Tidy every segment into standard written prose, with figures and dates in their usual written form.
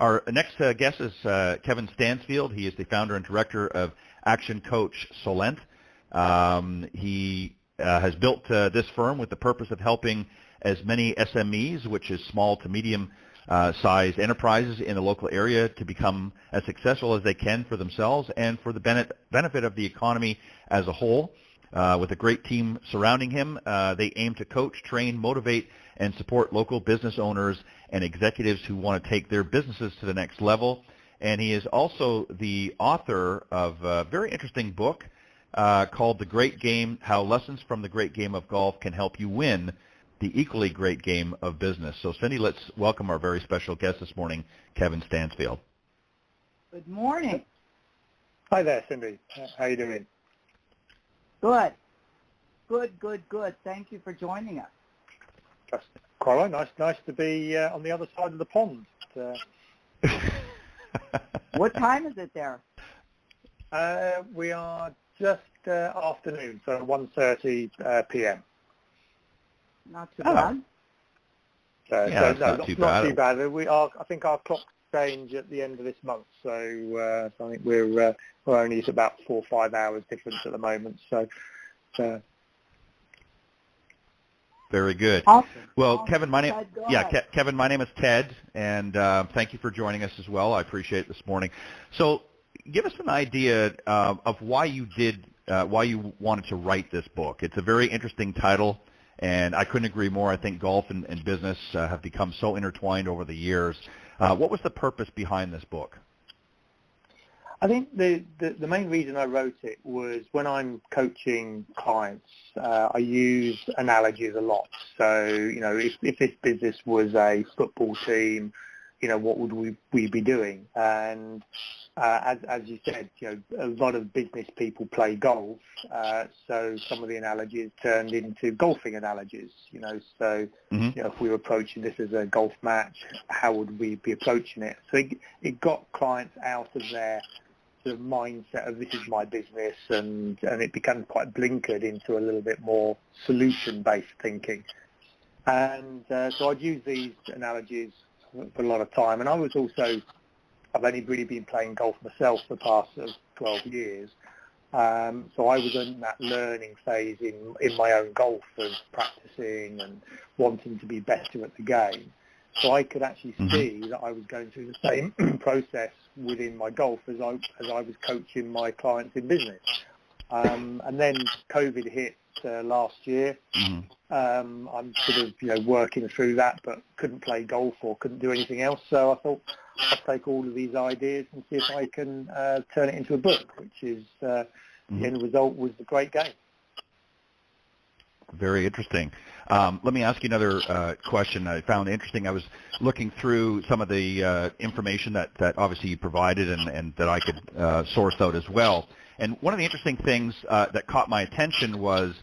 Our next guest is Kevin Stansfield. He is the founder and director of ActionCOACH Solent. He has built this firm with the purpose of helping as many SMEs, which is small to medium sized enterprises in the local area, to become as successful as they can for themselves and for the benefit of the economy as a whole. With a great team surrounding him, they aim to coach, train, motivate, and support local business owners and executives who want to take their businesses to the next level. And he is also the author of a very interesting book called The Great Game: How Lessons from the Great Game of Golf Can Help You Win the Equally Great Game of Business. So, Cindy, let's welcome our very special guest this morning, Kevin Stansfield. Good morning. Hi there, Cindy. How are you doing? Good. Good. Thank you for joining us. That's quite right. Nice to be on the other side of the pond. What time is it there? We are just afternoon, so 1:30 p.m. Not too bad. Not too bad. We are. I think our clocks change at the end of this month, so I think we're only about 4 or 5 hours difference at the moment. So. Very good. Awesome. Well, Kevin, my name Kevin, my name is Ted, and thank you for joining us as well. I appreciate it this morning. So, give us an idea of why you wanted to write this book. It's a very interesting title, and I couldn't agree more. I think golf and business have become so intertwined over the years. What was the purpose behind this book? I think the main reason I wrote it was when I'm coaching clients, I use analogies a lot. So, if this business was a football team, what would we be doing? And as you said, a lot of business people play golf, so some of the analogies turned into golfing analogies. So if we were approaching this as a golf match, how would we be approaching it? So it got clients out of their sort of mindset of this is my business, and it became quite blinkered into a little bit more solution-based thinking. And so I'd use these analogies for a lot of time. And I've only really been playing golf myself for the past 12 years. So I was in that learning phase in my own golf of practicing and wanting to be better at the game. So I could actually see that I was going through the same process within my golf as I was coaching my clients in business. And then COVID hit last year. I'm sort of working through that, but couldn't play golf or couldn't do anything else. So I thought I'd take all of these ideas and see if I can turn it into a book, which is the end result was The Great Game. Very interesting. Let me ask you another question I found interesting. I was looking through some of the information that obviously you provided and that I could source out as well. And one of the interesting things that caught my attention was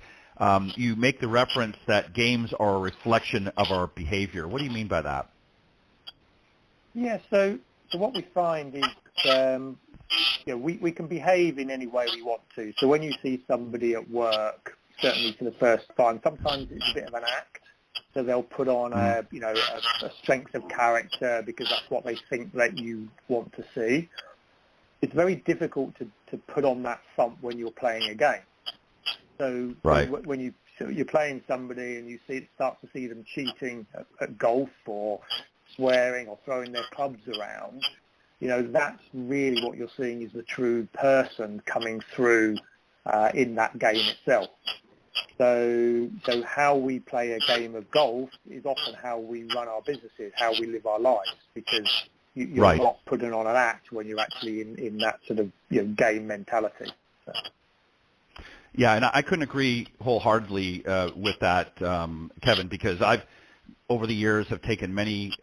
you make the reference that games are a reflection of our behavior. What do you mean by that? Yeah, so what we find is we can behave in any way we want to. So when you see somebody at work, certainly for the first time, sometimes it's a bit of an act. So they'll put on a strength of character because that's what they think that you want to see. It's very difficult to put on that front when you're playing a game. So when you're playing somebody and you start to see them cheating at golf or swearing or throwing their clubs around, that's really what you're seeing is the true person coming through in that game itself. So how we play a game of golf is often how we run our businesses, how we live our lives, because you're not putting on an act when you're actually in that sort of game mentality. So. Yeah, and I couldn't agree wholeheartedly with that, Kevin, because I've over the years have taken many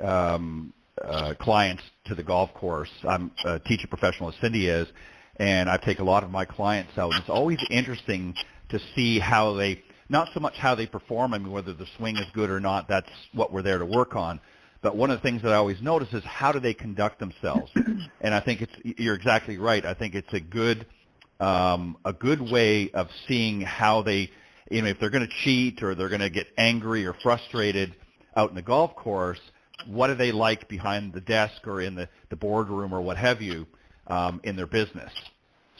clients to the golf course. I'm a teacher professional, as Cindy is, and I've taken a lot of my clients out. And it's always interesting to see how they, not so much how they perform, I mean, whether the swing is good or not, that's what we're there to work on. But one of the things that I always notice is how do they conduct themselves? And I think you're exactly right. I think it's a good way of seeing how they, if they're going to cheat or they're going to get angry or frustrated out in the golf course, what do they like behind the desk or in the boardroom or what have you in their business.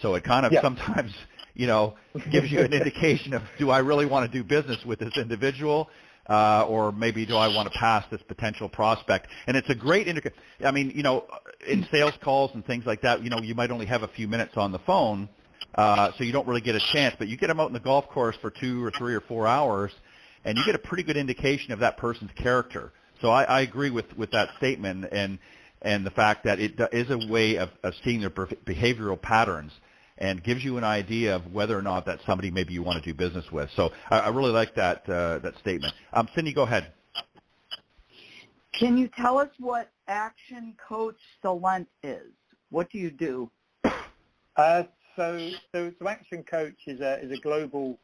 So it kind of sometimes, gives you an indication of, do I really want to do business with this individual, or maybe do I want to pass this potential prospect? And it's a great indicator. I mean, in sales calls and things like that, you might only have a few minutes on the phone, so you don't really get a chance. But you get them out in the golf course for 2 or 3 or 4 hours, and you get a pretty good indication of that person's character. So I agree with that statement and the fact that it is a way of seeing their behavioral patterns and gives you an idea of whether or not that's somebody maybe you want to do business with. So I really like that statement. Cindy, go ahead. Can you tell us what ActionCOACH Solent is? What do you do? So ActionCOACH is a global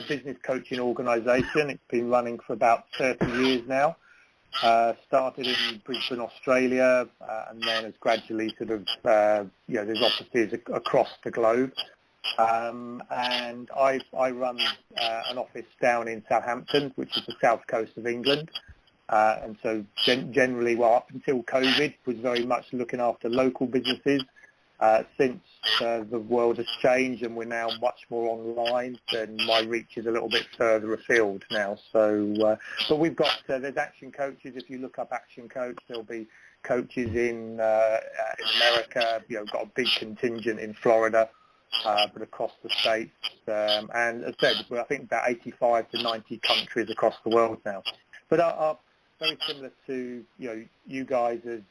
business coaching organisation. It's been running for about 30 years now. Started in Brisbane, Australia, and then has gradually sort of, there's offices across the globe. And I run an office down in Southampton, which is the south coast of England. And so generally, up until COVID, was very much looking after local businesses. Since the world has changed and we're now much more online, then my reach is a little bit further afield now. So, but we've got, there's action coaches. If you look up Action Coach, there'll be coaches in America. Got a big contingent in Florida, but across the States. And as I said, I think about 85 to 90 countries across the world now. But our very similar to you guys as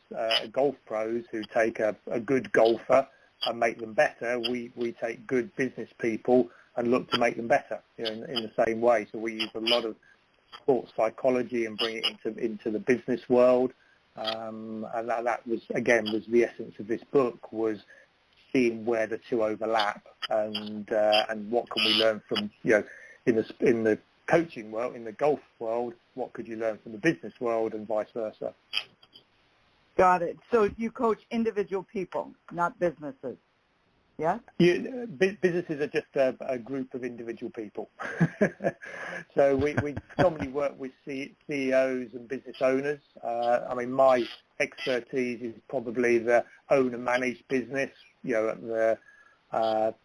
golf pros who take a good golfer and make them better. We take good business people and look to make them better in the same way. So we use a lot of sports psychology and bring it into the business world. And that was the essence of this book, was seeing where the two overlap and what can we learn from in the coaching world, in the golf world, what could you learn from the business world and vice versa? Got it. So you coach individual people, not businesses, yeah? Businesses are just a group of individual people. So we predominantly work with CEOs and business owners. I mean, my expertise is probably the owner-managed business, at the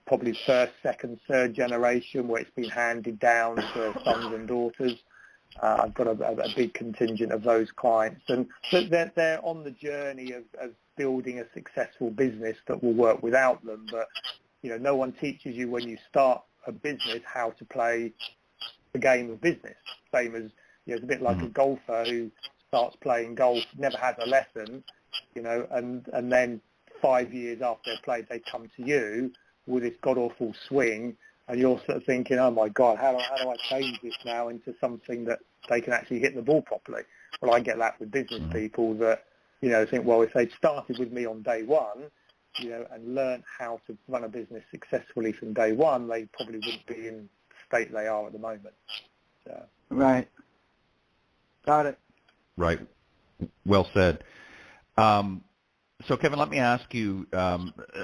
probably first, second, third generation, where it's been handed down to sons and daughters. I've got a big contingent of those clients, and so they're on the journey of building a successful business that will work without them. But no one teaches you when you start a business how to play the game of business. Same as it's a bit like a golfer who starts playing golf, never had a lesson, and then 5 years after they've played, they come to you with this god-awful swing, and you're sort of thinking, oh my God, how do I change this now into something that they can actually hit the ball properly? Well, I get that with business people that, think, well, if they'd started with me on day one, and learned how to run a business successfully from day one, they probably wouldn't be in the state they are at the moment. So. Right. Got it. Right. Well said. So, Kevin, let me ask you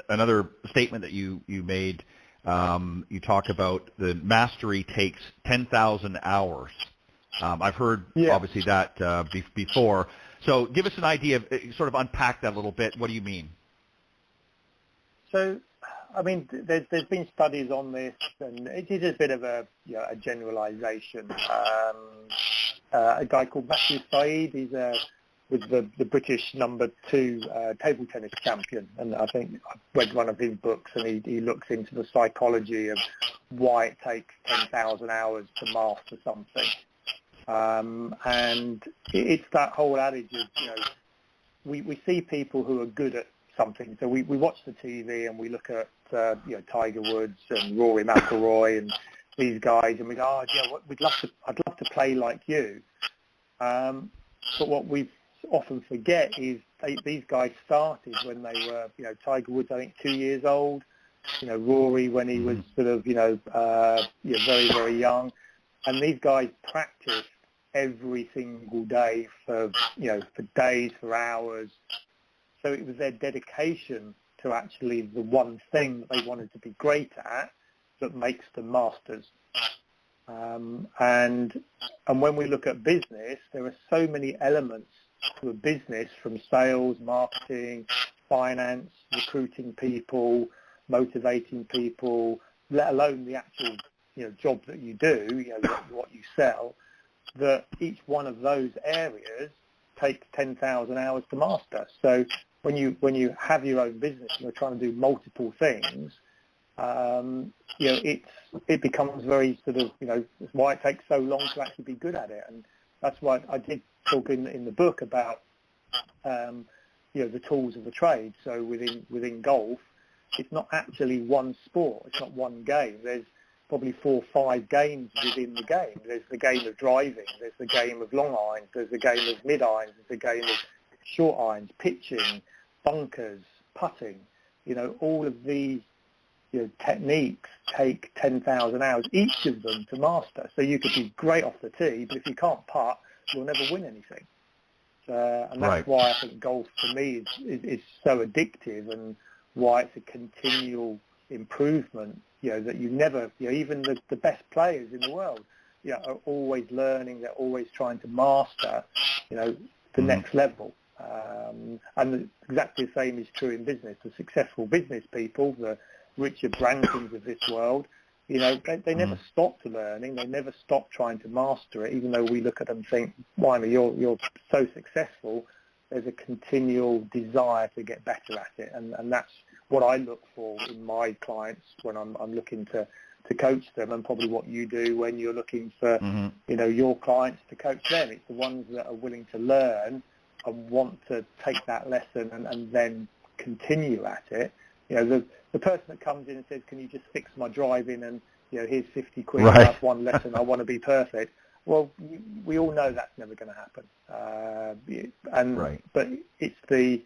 another statement that you made. You talk about the mastery takes 10,000 hours. I've heard, obviously, that before. So give us an idea, sort of unpack that a little bit. What do you mean? So, I mean, there's been studies on this, and it is a bit of a generalization. A guy called Matthew Said, he's was the British number 2 table tennis champion, and I think I've read one of his books, and he looks into the psychology of why it takes 10,000 hours to master something. And it's that whole adage of, we see people who are good at something. So we watch the TV and we look at, Tiger Woods and Rory McIlroy and these guys, and we go, I'd love to play like you. But what we often forget is these guys started when they were, Tiger Woods, I think 2 years old, Rory when he was sort of, very, very young. And these guys practiced every single day for days, for hours. So it was their dedication to actually the one thing that they wanted to be great at that makes them masters. And when we look at business, there are so many elements to a business from sales, marketing, finance, recruiting people, motivating people, let alone the actual job that you do, what you sell, that each one of those areas takes 10,000 hours to master. So when you have your own business and you're trying to do multiple things, it becomes very sort of, it's why it takes so long to actually be good at it. And that's why I did talk in the book about, the tools of the trade. So within golf, it's not actually one sport. It's not one game. There's probably 4 or 5 games within the game. There's the game of driving. There's the game of long irons. There's the game of mid irons. There's the game of short irons, pitching, bunkers, putting. All of these techniques take 10,000 hours, each of them, to master. So you could be great off the tee, but if you can't putt, you'll never win anything. And that's Right. why I think golf, for me, is so addictive, and why it's a continual improvement, that you never, even the best players in the world, are always learning. They're always trying to master, the next level. And exactly the same is true in business. The successful business people, the Richard Bransons of this world, they never stopped learning. They never stopped trying to master it, even though we look at them and think, "Blimey, you're so successful." There's a continual desire to get better at it, and that's what I look for in my clients when I'm looking to coach them, and probably what you do when you're looking for your clients to coach them. It's the ones that are willing to learn and want to take that lesson and then continue at it. The person that comes in and says, "Can you just fix my driving, and here's 50 quid, Right. that's one lesson, I want to be perfect." Well, we all know that's never going to happen. Right. But it's the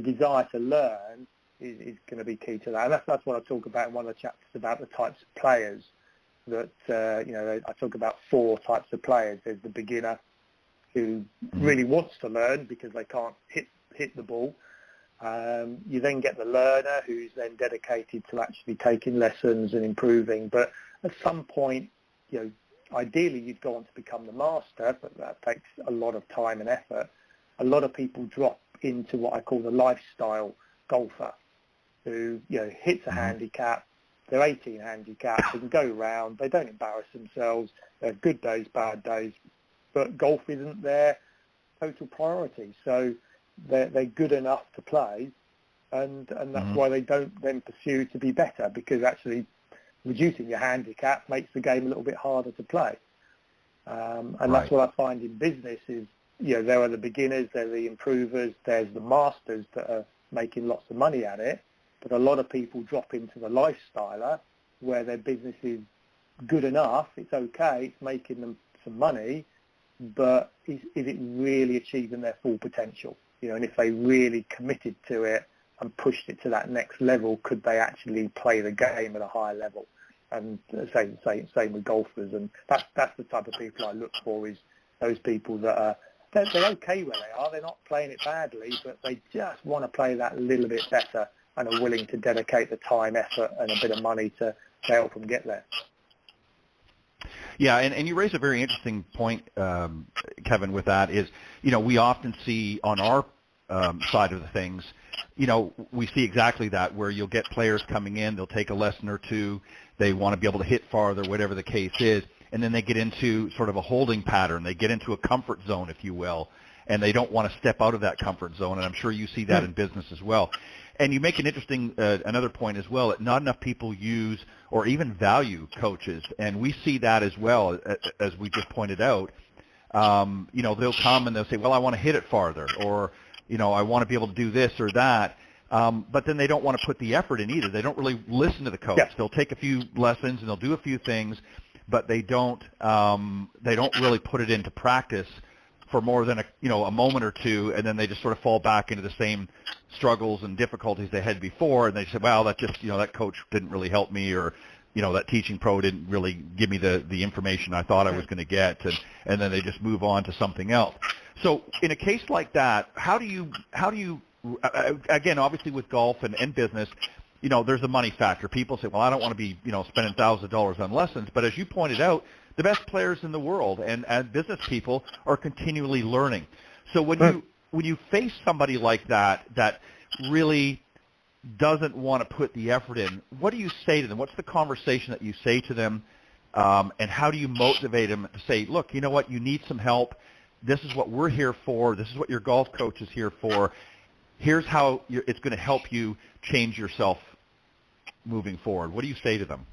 desire to learn is going to be key to that. And that's what I talk about in one of the chapters about the types of players that, I talk about 4 types of players. There's the beginner who really wants to learn because they can't hit the ball. You then get the learner who's then dedicated to actually taking lessons and improving. But at some point, ideally you'd go on to become the master, but that takes a lot of time and effort. A lot of people drop into what I call the lifestyle golfer, who hits a handicap. They're 18 handicaps. They can go round. They don't embarrass themselves. They have good days, bad days, but golf isn't their total priority. So they're good enough to play, and that's why they don't then pursue to be better, because actually reducing your handicap makes the game a little bit harder to play. And that's what I find in business is, there are the beginners, there are the improvers, there's the masters that are making lots of money at it. But a lot of people drop into the lifestyler where their business is good enough, it's okay, it's making them some money, but is it really achieving their full potential? And if they really committed to it and pushed it to that next level, could they actually play the game at a higher level? And same with golfers. And that's the type of people I look for, is those people that are, they're okay where they are. They're not playing it badly, but they just want to play that little bit better and are willing to dedicate the time, effort, and a bit of money to help them get there. Yeah, and you raise a very interesting point, Kevin, with that is, we often see on our side of the things, we see exactly that, where you'll get players coming in, they'll take a lesson or two, they want to be able to hit farther, whatever the case is, and then they get into sort of a holding pattern. They get into a comfort zone, if you will, and they don't want to step out of that comfort zone, and I'm sure you see that in business as well. And you make an interesting, another point as well, that not enough people use or even value coaches, and we see that as well, as we just pointed out. They'll come and they'll say, well, I want to hit it farther, or, I want to be able to do this or that, but then they don't want to put the effort in either. They don't really listen to the coach. Yeah. They'll take a few lessons and they'll do a few things, but they don't really put it into practice for more than a moment or two, and then they just sort of fall back into the same struggles and difficulties they had before, and they say, well, that just, that coach didn't really help me, or, that teaching pro didn't really give me the information I thought I was going to get, and then they just move on to something else. So in a case like that, how do you again, obviously with golf and business, there's a money factor. People say, well, I don't want to be, spending thousands of dollars on lessons, but as you pointed out, the best players in the world and business people are continually learning. So when you face somebody like that really doesn't want to put the effort in, what do you say to them? What's the conversation that you say to them, and how do you motivate them to say, look, you know what, you need some help. This is what we're here for. This is what your golf coach is here for. Here's how it's going to help you change yourself moving forward. What do you say to them?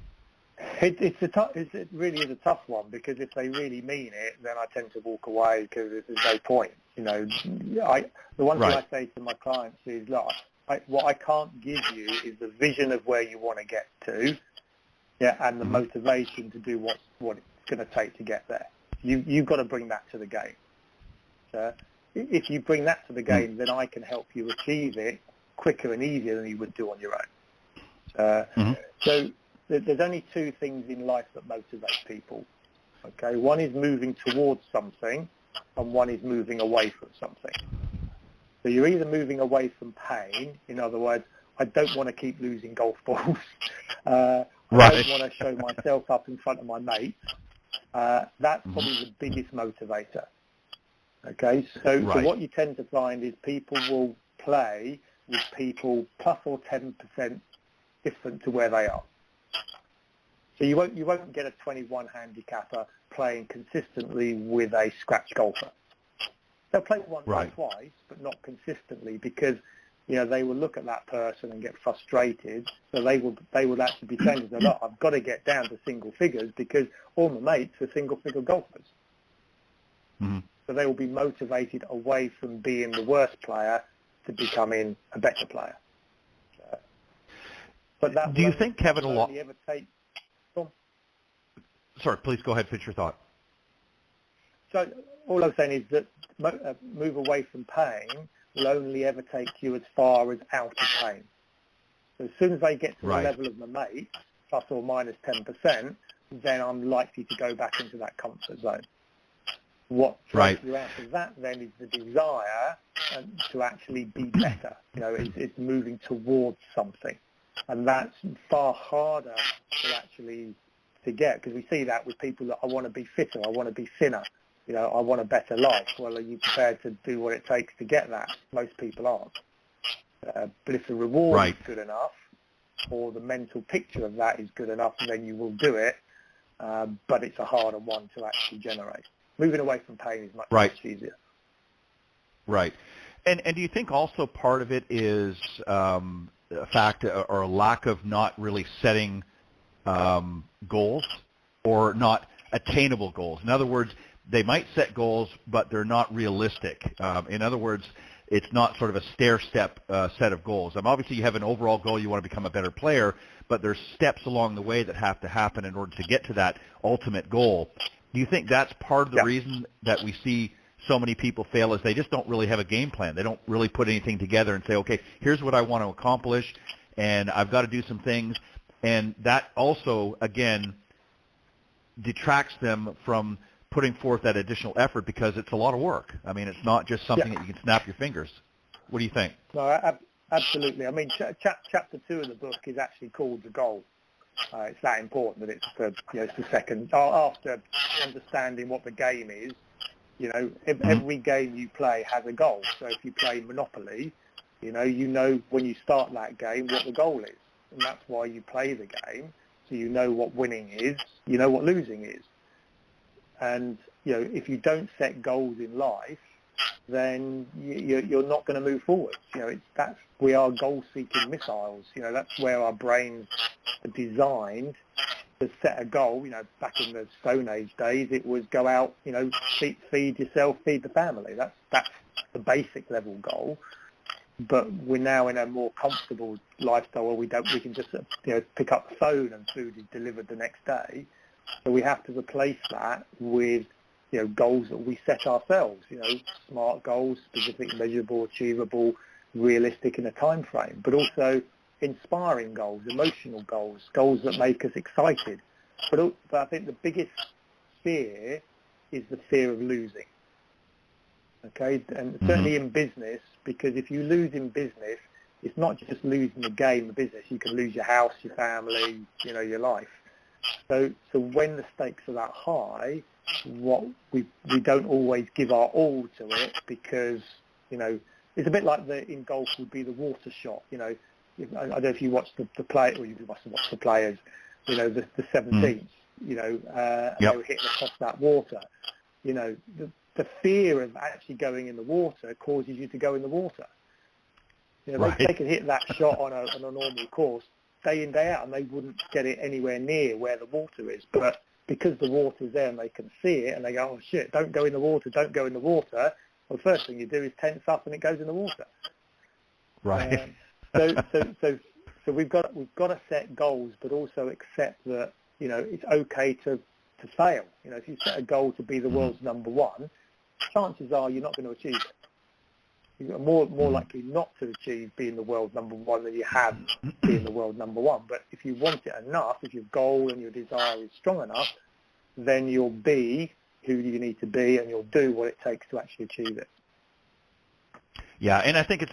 It really is a tough one, because if they really mean it, then I tend to walk away because there's no point. You know, the one thing I say to my clients is, look, what I can't give you is the vision of where you want to get to, and the motivation to do what it's going to take to get there. You've got to bring that to the game. If you bring that to the game, then I can help you achieve it quicker and easier than you would do on your own. So there's only two things in life that motivate people. Okay, one is moving towards something, and one is moving away from something. So you're either moving away from pain, in other words, I don't want to keep losing golf balls. I don't want to show myself up in front of my mates. That's probably the biggest motivator. Okay, so what you tend to find is people will play with people plus or 10% different to where they are. So you won't get a 21 handicapper playing consistently with a scratch golfer. They'll play once or twice, but not consistently, because they will look at that person and get frustrated. So they will actually be saying to them, look, I've got to get down to single figures because all my mates are single figure golfers. So they will be motivated away from being the worst player to becoming a better player. But that do you think, Kevin, only ever take... Sorry, please go ahead, finish your thought. So all I'm saying is that move away from pain will only ever take you as far as out of pain. So as soon as they get to the level of my mates, plus or minus 10%, then I'm likely to go back into that comfort zone. What drives you out of that then is the desire to actually be better. It's moving towards something. And that's far harder to get, because we see that with people that I want to be fitter, I want to be thinner, I want a better life. Well, are you prepared to do what it takes to get that? Most people aren't. But if the reward is good enough, or the mental picture of that is good enough, then you will do it, but it's a harder one to actually generate. Moving away from pain is much easier. Right. And do you think also part of it is a fact or a lack of not really setting goals, or not attainable goals? In other words, they might set goals, but they're not realistic. In other words, it's not sort of a stair-step set of goals. Obviously, you have an overall goal, you want to become a better player, but there's steps along the way that have to happen in order to get to that ultimate goal. Do you think that's part of the reason that we see so many people fail, is they just don't really have a game plan? They don't really put anything together and say, okay, here's what I want to accomplish, and I've got to do some things. And that also, again, detracts them from putting forth that additional effort, because it's a lot of work. I mean, it's not just something that you can snap your fingers. What do you think? No, absolutely. I mean, chapter 2 of the book is actually called The Goal. It's that important that it's the second. After understanding what the game is, every game you play has a goal. So if you play Monopoly, you know when you start that game what the goal is. And that's why you play the game. So you know what winning is, you know what losing is. And, if you don't set goals in life, then you're not going to move forward. We are goal-seeking missiles. That's where our brains are designed to set a goal. Back in the Stone Age days, it was go out, feed yourself, feed the family. That's the basic level goal. But we're now in a more comfortable lifestyle where we can just pick up the phone and food is delivered the next day. So we have to replace that with goals that we set ourselves. Smart goals, specific, measurable, achievable, realistic in a time frame. But also inspiring goals, emotional goals, goals that make us excited. But I think the biggest fear is the fear of losing. Okay, and certainly in business, because if you lose in business, it's not just losing the game of business. You can lose your house, your family, your life. So when the stakes are that high, what we don't always give our all to it, because, you know, it's a bit like in golf would be the water shot. You know, I don't know if you watch the play, or you must have watched the players, you know, the 17th, you know, and they were hitting across that water. You know, the fear of actually going in the water causes you to go in the water. You know, they can hit that shot on a normal course day in, day out, and they wouldn't get it anywhere near where the water is. But because the water's there and they can see it, and they go, oh shit, don't go in the water, don't go in the water. Well, the first thing you do is tense up and it goes in the water. Right. So we've got to set goals, but also accept that, you know, it's okay to fail. You know, if you set a goal to be the world's number one, chances are you're not going to achieve it. You're more likely not to achieve being the world number one than you have being the world number one. But if you want it enough, if your goal and your desire is strong enough, then you'll be who you need to be, and you'll do what it takes to actually achieve it. Yeah, and I think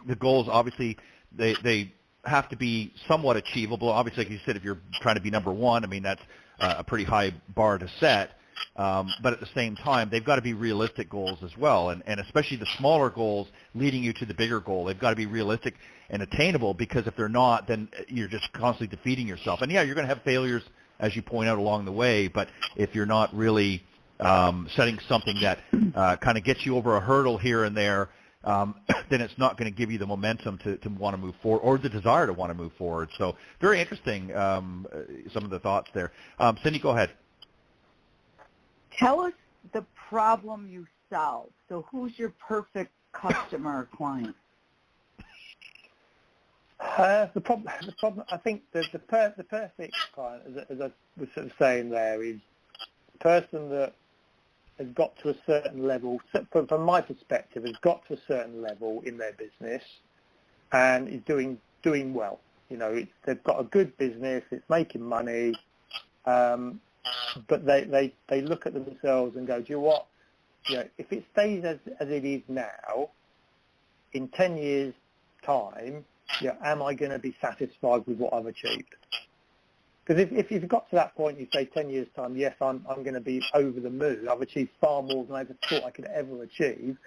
the goals, obviously they have to be somewhat achievable. Obviously, like you said, if you're trying to be number one, I mean, that's a pretty high bar to set. But at the same time, they've got to be realistic goals as well, and especially the smaller goals leading you to the bigger goal. They've got to be realistic and attainable, because if they're not, then you're just constantly defeating yourself. And yeah, you're going to have failures, as you point out, along the way, but if you're not really setting something that kind of gets you over a hurdle here and there, then it's not going to give you the momentum to want to move forward, or the desire to want to move forward. So very interesting, some of the thoughts there. Cindy, go ahead. Tell us the problem you solve. So who's your perfect customer or client? The problem. I think the perfect client, as I was sort of saying there, is the person that has got to a certain level. From my perspective, has got to a certain level in their business and is doing well. You know, they've got a good business. It's making money. But they look at themselves and go, do you know what? You know, if it stays as it is now, in 10 years' time, you know, am I going to be satisfied with what I've achieved? Because if you've got to that point, you say 10 years' time, yes, I'm going to be over the moon. I've achieved far more than I ever thought I could ever achieve.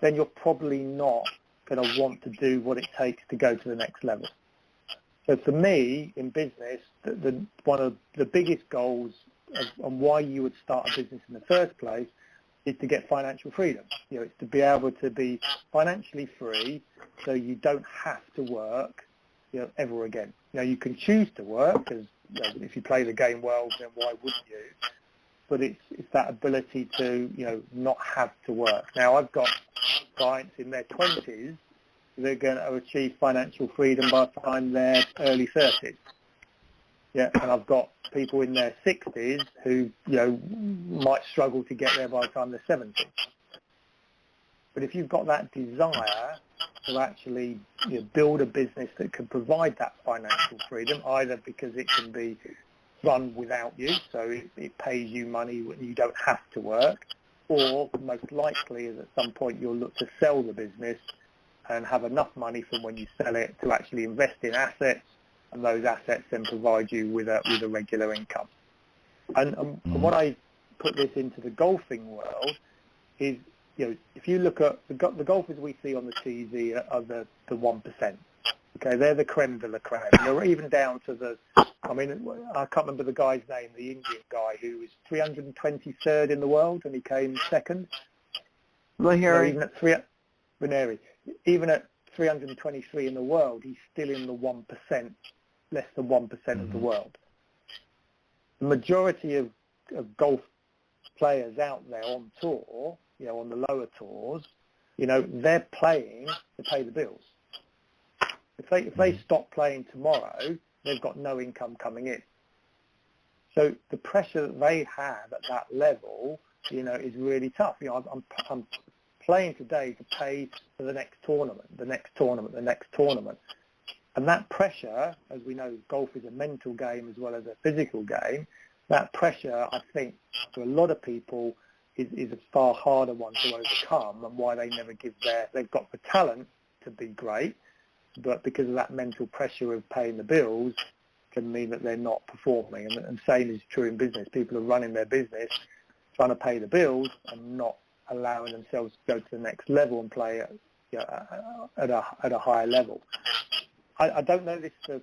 Then you're probably not going to want to do what it takes to go to the next level. So for me, in business, one of the biggest goals and why you would start a business in the first place is to get financial freedom. You know, it's to be able to be financially free, so you don't have to work, you know, ever again. You know, you can choose to work, because, you know, if you play the game well, then why wouldn't you? But it's that ability to, you know, not have to work. Now, I've got clients in their 20s that are going to achieve financial freedom by the time they're early 30s. Yeah, and I've got people in their 60s who, you know, might struggle to get there by the time they're 70. But if you've got that desire to actually, you know, build a business that can provide that financial freedom, either because it can be run without you, so it pays you money when you don't have to work, or most likely is at some point you'll look to sell the business and have enough money from when you sell it to actually invest in assets, and those assets then provide you with a regular income. And what I put this into the golfing world is, you know, if you look at the golfers we see on the TV are the 1%. Okay, they're the creme de la creme. They're even down to I can't remember the guy's name, the Indian guy who was 323rd in the world and he came second. Lahiri. Even at 323 in the world, he's still in the 1%, less than 1% of the world. The majority of golf players out there on tour, you know, on the lower tours, you know, they're playing to pay the bills. If they stop playing tomorrow, they've got no income coming in. So the pressure that they have at that level, you know, is really tough. You know, I'm playing today to pay for the next tournament, the next tournament, the next tournament. And that pressure, as we know, golf is a mental game as well as a physical game. That pressure, I think, to a lot of people is a far harder one to overcome, and why they never they've got the talent to be great, but because of that mental pressure of paying the bills can mean that they're not performing. And same is true in business. People are running their business trying to pay the bills and not allowing themselves to go to the next level and play at, at a higher level. I don't know this for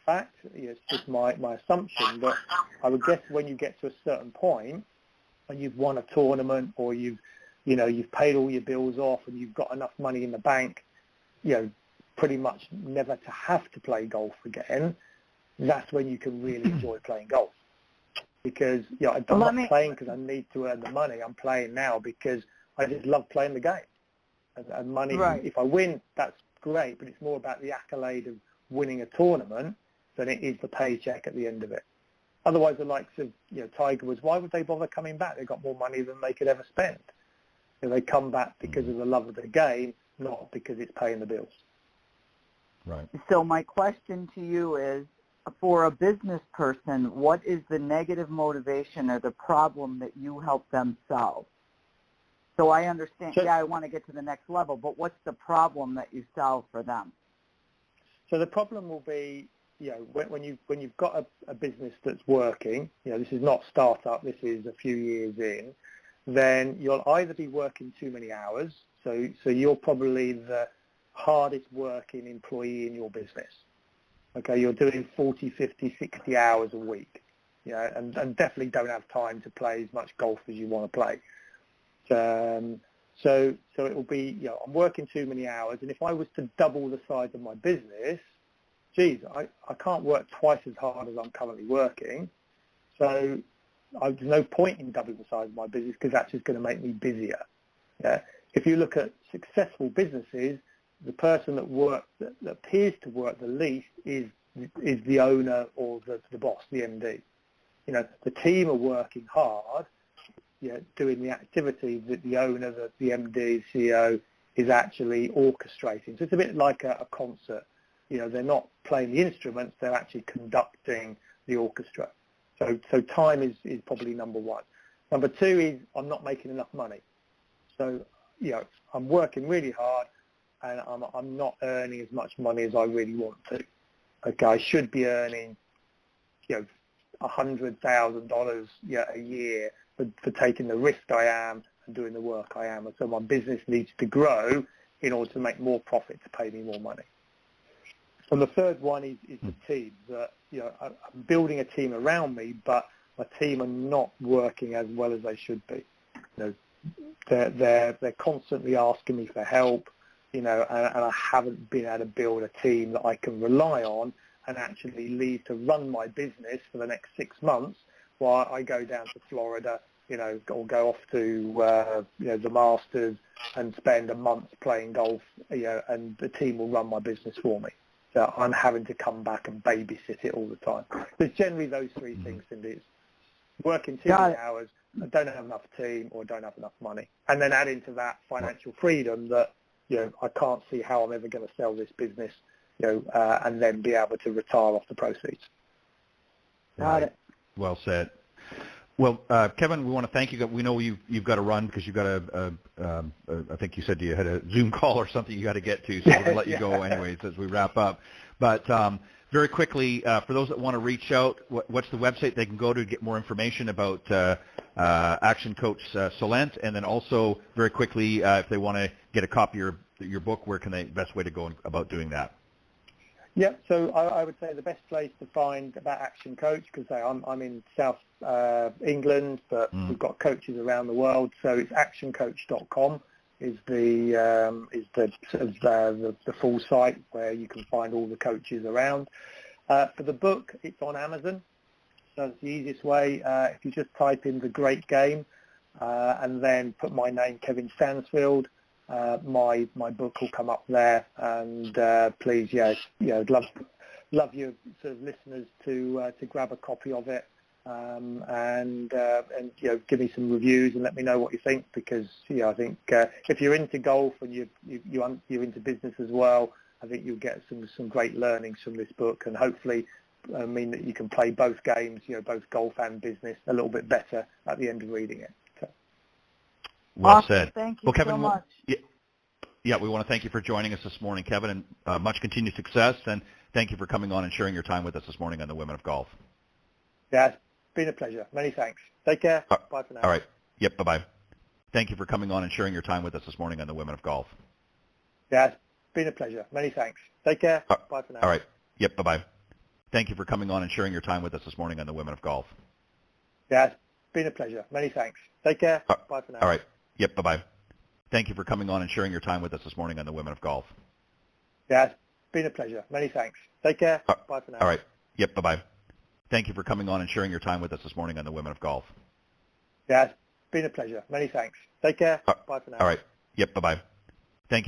fact. It's just my assumption, but I would guess when you get to a certain point and you've won a tournament or you've paid all your bills off and you've got enough money in the bank, pretty much never to have to play golf again, that's when you can really enjoy playing golf. Because I'm not playing because I need to earn the money. I'm playing now because I just love playing the game. And money, right. If I win, that's great, but it's more about the accolade of winning a tournament than it is the paycheck at the end of it. Otherwise, the likes of Tiger Woods, why would they bother coming back? They've got more money than they could ever spend. They come back because of the love of the game, not because it's paying the bills. Right. So my question to you is, for a business person, what is the negative motivation or the problem that you help them solve? So I understand, I want to get to the next level, but what's the problem that you solve for them? So the problem will be, when you've got a business that's working, this is not startup, this is a few years in, then you'll either be working too many hours, so you're probably the hardest working employee in your business. Okay, you're doing 40, 50, 60 hours a week, and definitely don't have time to play as much golf as you want to play. So it will be, I'm working too many hours, and if I was to double the size of my business, geez, I can't work twice as hard as I'm currently working. So there's no point in doubling the size of my business because that's just going to make me busier. Yeah. If you look at successful businesses, the person that appears to work the least is the owner or the boss, the MD. The team are working hard, doing the activity that the owner, the MD, CEO is actually orchestrating. So it's a bit like a concert. They're not playing the instruments, they're actually conducting the orchestra. So time is probably number one. Number two is I'm not making enough money. So, I'm working really hard and I'm not earning as much money as I really want to. Okay, I should be earning, $100,000 a year for taking the risk I am and doing the work I am. And so my business needs to grow in order to make more profit to pay me more money. And the third one is the team. That I'm building a team around me, but my team are not working as well as they should be. They're constantly asking me for help, and I haven't been able to build a team that I can rely on and actually leave to run my business for the next 6 months while I go down to Florida, or go off to the Masters and spend a month playing golf, and the team will run my business for me. So I'm having to come back and babysit it all the time. There's generally those three things, Cindy. It's working too many hours, I don't have enough team, or don't have enough money. And then add into that financial freedom that, I can't see how I'm ever going to sell this business, and then be able to retire off the proceeds. Got it. Well said. Well, Kevin, we want to thank you. We know you've got to run because you've got I think you said you had a Zoom call or something you got to get to, so we'll let you go anyways as we wrap up. But very quickly, for those that want to reach out, what's the website they can go to get more information about ActionCOACH Solent? And then also, very quickly, if they want to get a copy of your book, where can they, best way to go about doing that? Yeah, so I would say the best place to find about ActionCOACH, because I'm in South England, but we've got coaches around the world. So it's actioncoach.com is the full site where you can find all the coaches around. For the book, it's on Amazon. So it's the easiest way. If you just type in The Great Game and then put my name, Kevin Stansfield, my book will come up there, and please, I'd love your sort of listeners to grab a copy of it, and give me some reviews and let me know what you think, because I think if you're into golf and you're into business as well, I think you'll get some great learnings from this book, and hopefully mean that you can play both games, both golf and business, a little bit better at the end of reading it. Well awesome. said. Thank you well, Kevin, so much. Yeah, we want to thank you for joining us this morning, Kevin, and much continued success. And thank you for coming on and sharing your time with us this morning on the Women of Golf. Yeah, it's been a pleasure. Many thanks. Take care. Bye for now. All right. Yep. Bye-bye. Thank you for coming on and sharing your time with us this morning on the Women of Golf. Yeah, it's been a pleasure. Many thanks. Take care. Bye for now. All right. Yep. Bye-bye. Thank you for coming on and sharing your time with us this morning on the Women of Golf. Yeah, it's been a pleasure. Many thanks. Take care. Bye for now. All right. Yep. Bye-bye. Thank you for coming on and sharing your time with us this morning on the Women of Golf. Yeah, it's been a pleasure. Many thanks. Take care. Bye for now. All right. Yep. Bye-bye. Thank you for coming on and sharing your time with us this morning on the Women of Golf. Yeah, it's been a pleasure. Many thanks. Take care. Bye for now. All right. Yep. Bye-bye. Thank you.